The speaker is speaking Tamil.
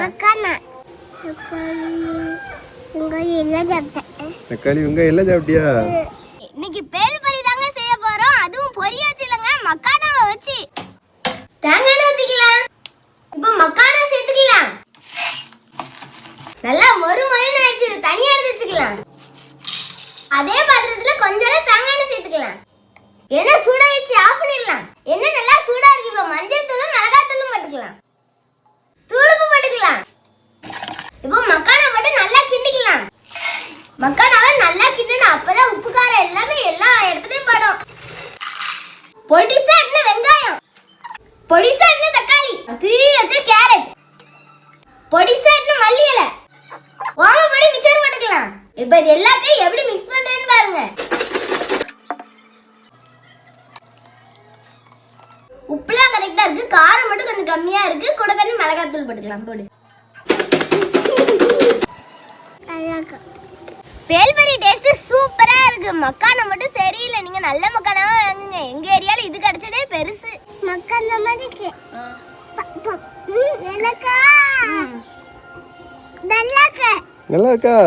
தக்காளி வெங்காயம் எல்லாம் சாப்பிட்டியா? இன்னைக்கு பேல்பரி தாங்க செய்ய போறோம். அதுவும் பொரிய வச்சுலங்க, மக்கானாவை வச்சு. தேங்காய் ஊத்திக்கலாம். இப்போ மக்கானா சேர்த்துக்கலாம். நல்லா மொறு மொறுன்னு ஆயிடுச்சு. தனியா எடுத்து வச்சுக்கலாம். அதே பாத்திரத்துல கொஞ்சம் தேங்காய் எண்ணெய் சேர்த்துக்கலாம். எண்ணெய் சூடாயிடுச்சு, ஆஃப் பண்ணிடலாம். எண்ணெய் நல்லா சூடா இருக்கு. இப்போ மஞ்சள் தூளும் மிளகாய் தூளும் போட்டுக்கலாம். தூளுப்பு போட்டுக்கலாம். இப்போ மக்கானா மட்டும் நல்லா கிண்டிக்கலாம். மக்கானாவை நல்லா கிண்டணும். அப்பதான் உப்பு காரம் எல்லாமே எல்லா இடத்துலயும் படும். பொடிசா என்ன வெங்காயம், பொடிசா என்ன தக்காளி, கேரட், பொடிசா என்ன மல்லி இலை, ஓமப்பொடி மிக்சர் போட்டுக்கலாம். இப்ப இது எல்லாத்தையும் எப்படி மிக்ஸ் பண்றேன்னு பாருங்க. உப்புலாம் கரெக்டா இருக்கு. காரம் மட்டும் கொஞ்சம் கம்மியா இருக்கு. கூட கொஞ்சம் மிளகாய் தூள் போட்டுக்கலாம். போடு. பேல்பரி டேஸ்ட் சூப்பரா இருக்கு. மக்கானா மட்டும் சரியில்லை. நீங்க நல்ல மக்கானாவா வாங்குங்க. எங்க ஏரியால இது கிடைச்சதே பெருசு. மக்கானா மாதிரி நல்லா இருக்கா?